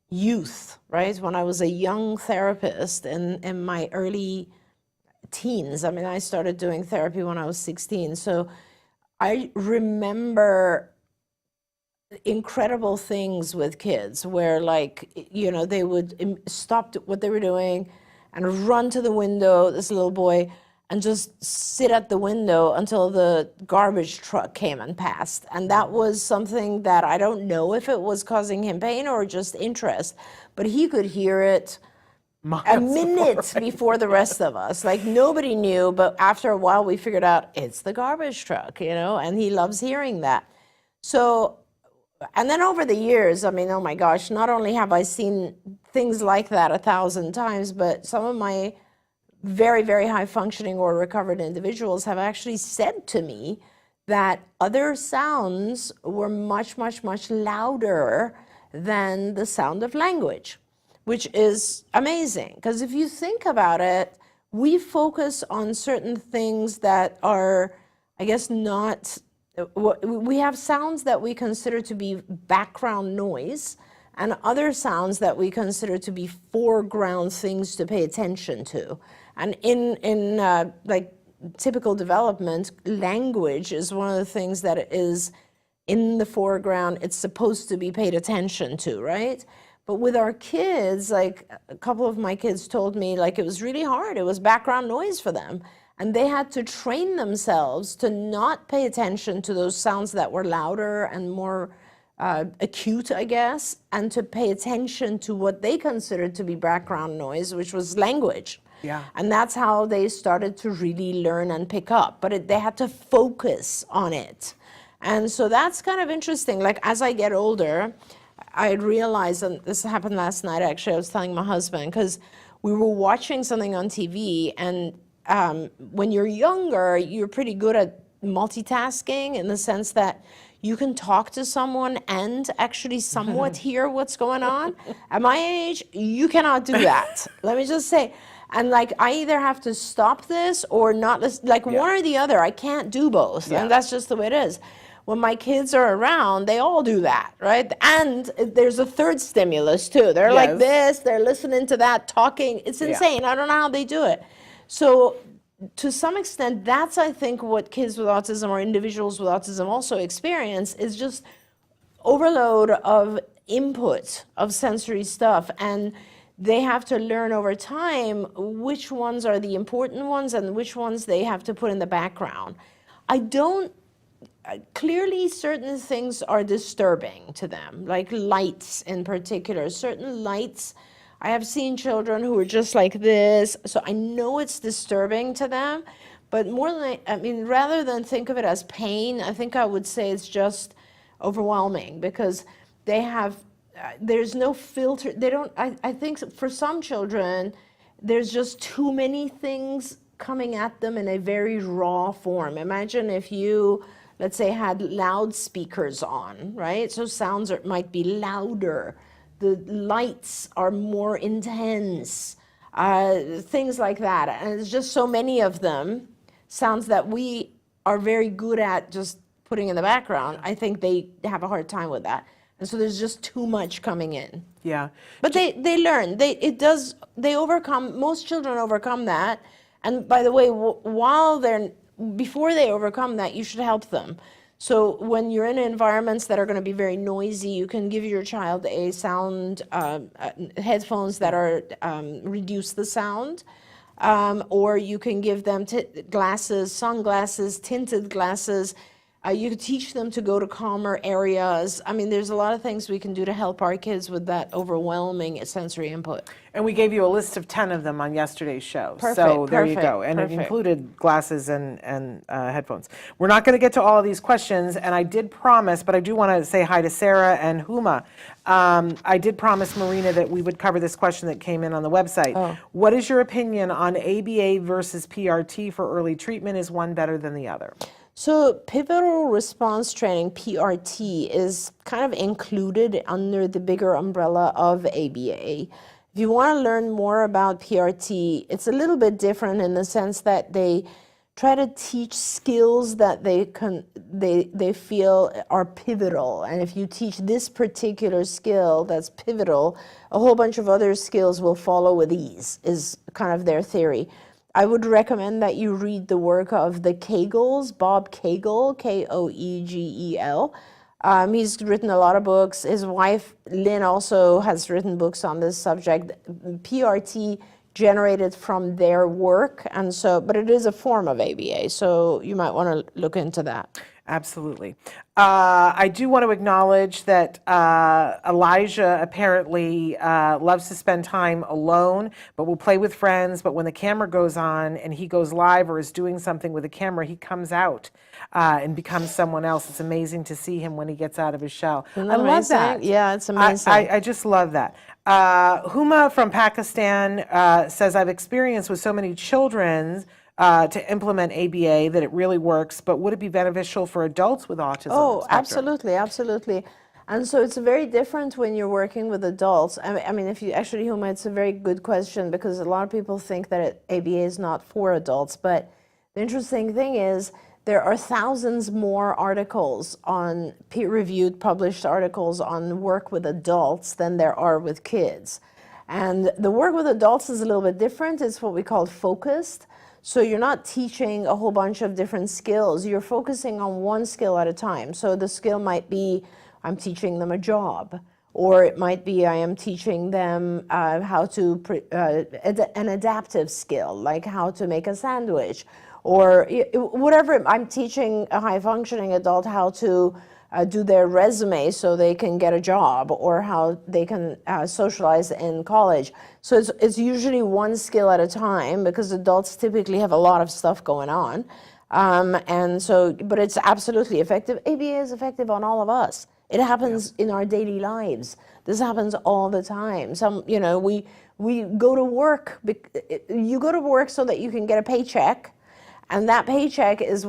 youth, right? When I was a young therapist in my early teens. I mean, I started doing therapy when I was 16. So I remember incredible things with kids where, like, you know, they would stop what they were doing and run to the window, this little boy, and just sit at the window until the garbage truck came and passed. And that was something that I don't know if it was causing him pain or just interest, but he could hear it a minute before the rest of us. Like, nobody knew, but after a while we figured out it's the garbage truck, you know, and he loves hearing that. So, and then over the years, I mean, oh my gosh, not only have I seen things like that 1,000 times, but some of my very, very high functioning or recovered individuals have actually said to me that other sounds were much, much, much louder than the sound of language, which is amazing. Because if you think about it, we focus on certain things that are, I guess, not we have sounds that we consider to be background noise and other sounds that we consider to be foreground things to pay attention to. And in like typical development, language is one of the things that is in the foreground. It's supposed to be paid attention to, right? But with our kids, like a couple of my kids told me, like it was really hard. It was background noise for them. And they had to train themselves to not pay attention to those sounds that were louder and more acute, I guess, and to pay attention to what they considered to be background noise, which was language. Yeah. And that's how they started to really learn and pick up. But they had to focus on it. And so that's kind of interesting. Like as I get older, I realized, and this happened last night actually, I was telling my husband, because we were watching something on TV, and when you're younger, you're pretty good at multitasking in the sense that you can talk to someone and actually somewhat hear what's going on. At my age, you cannot do that. Let me just say. And like, I either have to stop this or not listen, like one or the other. I can't do both. And that's just the way it is. When my kids are around, they all do that, right? And there's a third stimulus too. They're like this, they're listening to that, talking. It's insane. I don't know how they do it. So to some extent, that's, I think, what kids with autism or individuals with autism also experience, is just overload of input of sensory stuff. And they have to learn over time which ones are the important ones and which ones they have to put in the background. Clearly, certain things are disturbing to them, like lights in particular. Certain lights, I have seen children who are just like this, so I know it's disturbing to them. But more than, I mean, rather than think of it as pain, I think I would say it's just overwhelming, because they have, there's no filter. They don't, I think for some children, there's just too many things coming at them in a very raw form. Imagine if you, let's say, had loudspeakers on, right? So sounds might be louder. The lights are more intense, things like that. And there's just so many of them, sounds that we are very good at just putting in the background. I think they have a hard time with that. And so there's just too much coming in. Yeah. But they learn. They overcome, most children overcome that. And by the way, before they overcome that, you should help them. So when you're in environments that are going to be very noisy, you can give your child a sound, headphones that are reduce the sound, or you can give them glasses, sunglasses, tinted glasses. You could teach them to go to calmer areas. I mean, there's a lot of things we can do to help our kids with that overwhelming sensory input. And we gave you a list of 10 of them on yesterday's show. Perfect, so there you perfect, go. And perfect. it included glasses and headphones. We're not going to get to all of these questions, and I did promise, but I do want to say hi to Sarah and Huma. I did promise Marina that we would cover this question that came in on the website. Oh. What is your opinion on ABA versus PRT for early treatment? Is one better than the other? So pivotal response training, PRT, is kind of included under the bigger umbrella of ABA. If you want to learn more about PRT, it's a little bit different in the sense that they try to teach skills that they feel are pivotal. And if you teach this particular skill that's pivotal, a whole bunch of other skills will follow with ease, is kind of their theory. I would recommend that you read the work of the Kegels, Bob Kegel, Koegel. He's written a lot of books. His wife, Lynn, also has written books on this subject. PRT generated from their work, and so, but it is a form of ABA, so you might want to look into that. Absolutely. I do want to acknowledge that Elijah apparently loves to spend time alone, but will play with friends. But when the camera goes on and he goes live or is doing something with the camera, he comes out and becomes someone else. It's amazing to see him when he gets out of his shell. Isn't I that love that. amazing? Yeah, it's amazing. I just love that. Huma from Pakistan says, I've experienced with so many children to implement ABA that it really works, but would it be beneficial for adults with autism? Oh, spectrum? absolutely, absolutely. And so it's very different when you're working with adults. I mean, if you actually, Huma, it's a very good question, because a lot of people think that ABA is not for adults. But the interesting thing is there are thousands more articles on peer-reviewed published articles on work with adults than there are with kids. And the work with adults is a little bit different. It's what we call focused. So you're not teaching a whole bunch of different skills. You're focusing on one skill at a time. So the skill might be, I'm teaching them a job. Or it might be, I am teaching them how to, an adaptive skill, like how to make a sandwich. Or whatever, I'm teaching a high-functioning adult how to do their resume so they can get a job, or how they can socialize in college. So it's usually one skill at a time, because adults typically have a lot of stuff going on. And so, but it's absolutely effective. ABA is effective on all of us. It happens in our daily lives. This happens all the time. You know, we go to work. You go to work so that you can get a paycheck, and that paycheck is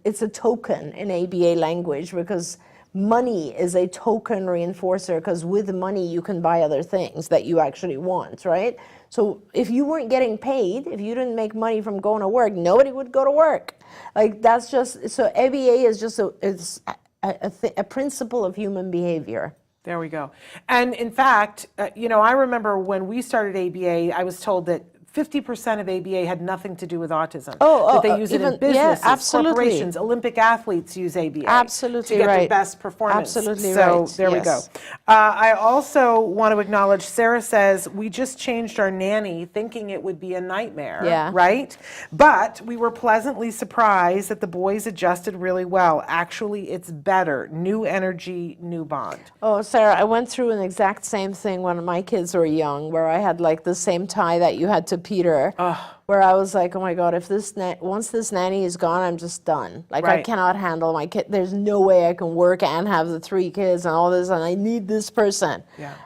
it's a token in ABA language, because money is a token reinforcer, because with money you can buy other things that you actually want, right? So if you weren't getting paid, if you didn't make money from going to work, nobody would go to work. Like, that's just, so ABA is just a principle of human behavior. There we go. And in fact, you know, I remember when we started ABA, I was told that 50% of ABA had nothing to do with autism. That they use it in businesses, corporations, Olympic athletes use ABA absolutely to get the best performance. Absolutely so right. there we go. I also want to acknowledge, Sarah says, we just changed our nanny thinking it would be a nightmare, right? But we were pleasantly surprised that the boys adjusted really well. Actually, it's better. New energy, new bond. Oh, Sarah, I went through an exact same thing when my kids were young, where I had like the same tie that you had to Peter, where I was like, oh my God, if once this nanny is gone, I'm just done. Like, I cannot handle my kid. There's no way I can work and have the 3 kids and all this, and I need this person.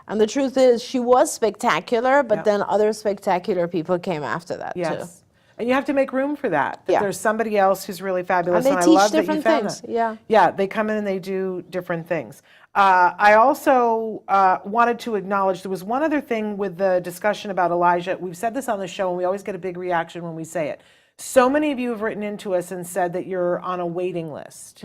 And the truth is, she was spectacular, but then other spectacular people came after that too. And you have to make room for that. There's somebody else who's really fabulous. And they I teach love different that you found things. that. Yeah, they come in and they do different things. I also wanted to acknowledge, there was one other thing with the discussion about Elijah. We've said this on the show, and we always get a big reaction when we say it. So many of you have written into us and said that you're on a waiting list,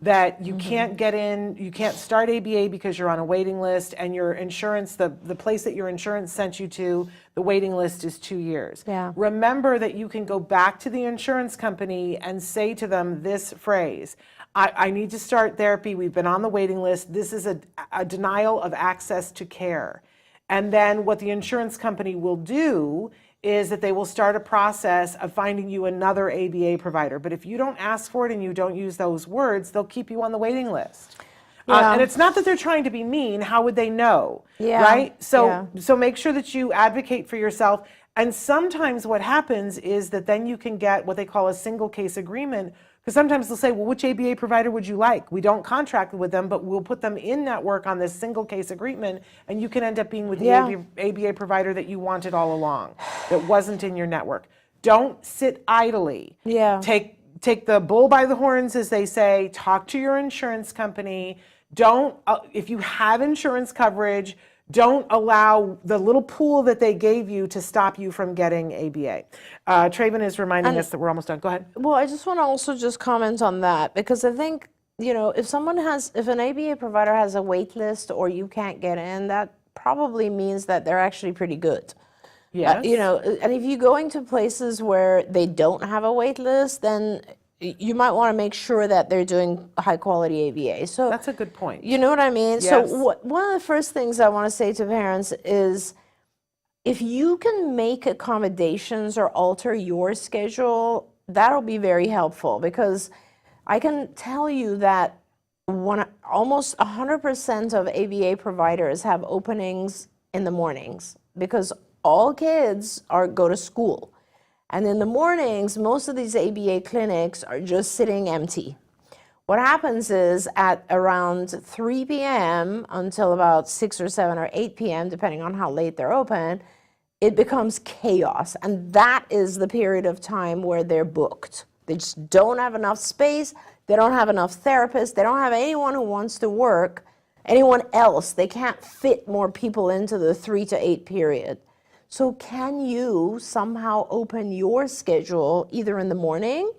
that you can't get in, you can't start ABA because you're on a waiting list, and your insurance, the place that your insurance sent you to, the waiting list is 2 years. Remember that you can go back to the insurance company and say to them this phrase: I need to start therapy. We've been on the waiting list. This is a denial of access to care. And then what the insurance company will do is that they will start a process of finding you another ABA provider. But if you don't ask for it and you don't use those words, they'll keep you on the waiting list. And it's not that they're trying to be mean. How would they know? Right? So make sure that you advocate for yourself. And sometimes what happens is that then you can get what they call a single case agreement. Because sometimes they'll say, well, which ABA provider would you like? We don't contract with them, but we'll put them in network on this single case agreement, and you can end up being with the ABA provider that you wanted all along, that wasn't in your network. Don't sit idly. Take the bull by the horns, as they say. Talk to your insurance company. Don't, if you have insurance coverage, don't allow the little pool that they gave you to stop you from getting ABA. Traven is reminding us that we're almost done. Go ahead. Well, I just want to also just comment on that, because I think, you know, if an ABA provider has a wait list or you can't get in, that probably means that they're actually pretty good. You know, and if you're going to places where they don't have a wait list, then you might want to make sure that they're doing high quality ABA. So that's a good point. You know what I mean? So one of the first things I want to say to parents is, if you can make accommodations or alter your schedule, that'll be very helpful, because I can tell you that almost 100% of ABA providers have openings in the mornings, because all kids go to school. And in the mornings, most of these ABA clinics are just sitting empty. What happens is, at around 3 p.m. until about 6 or 7 or 8 p.m., depending on how late they're open, it becomes chaos. And that is the period of time where they're booked. They just don't have enough space. They don't have enough therapists. They don't have anyone who wants to work, anyone else. They can't fit more people into the 3 to 8 period. So can you somehow open your schedule either in the morning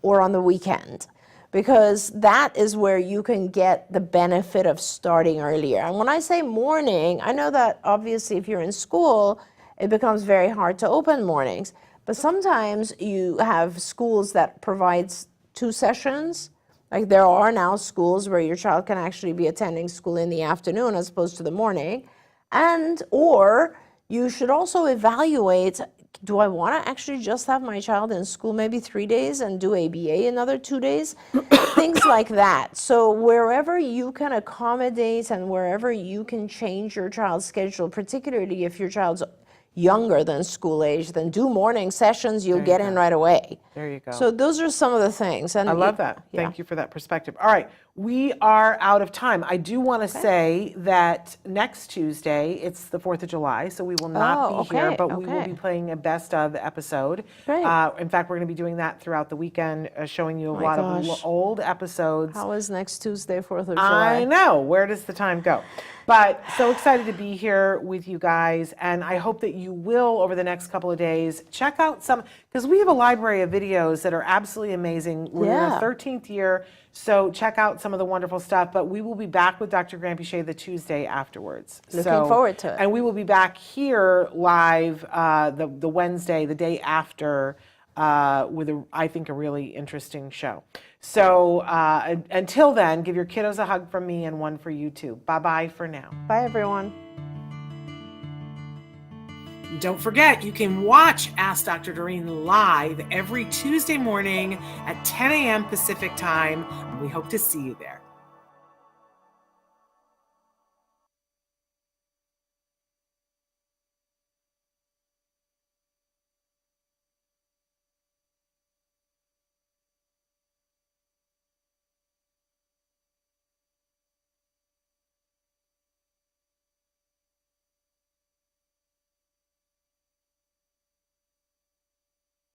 or on the weekend, because that is where you can get the benefit of starting earlier. And when I say morning, I know that obviously if you're in school, it becomes very hard to open mornings. But sometimes you have schools that provides 2 sessions. Like there are now schools where your child can actually be attending school in the afternoon as opposed to the morning. And or you should also evaluate, do I want to actually just have my child in school maybe 3 days and do ABA another 2 days? Things like that. So wherever you can accommodate and wherever you can change your child's schedule, particularly if your child's younger than school age, then do morning sessions, you'll get in right away. There you go. So those are some of the things. And I love that. Thank you for that perspective. All right, we are out of time. I do want to say that next Tuesday, it's the 4th of July, so we will not be here, but we will be playing a best of episode. Great. In fact, we're going to be doing that throughout the weekend, showing you a lot of old episodes. How is next Tuesday, 4th of July? I know. Where does the time go? But so excited to be here with you guys, and I hope that you will, over the next couple of days, check out some, because we have a library of videos that are absolutely amazing. We're in our 13th year, so check out some of the wonderful stuff. But we will be back with Dr. Grant-Pichet the Tuesday afterwards. Looking forward to it. And we will be back here live the Wednesday, the day after, with, I think, a really interesting show. So until then, give your kiddos a hug from me and one for you too. Bye-bye for now. Bye, everyone. Don't forget, you can watch Ask Dr. Doreen live every Tuesday morning at 10 a.m. Pacific time. We hope to see you there.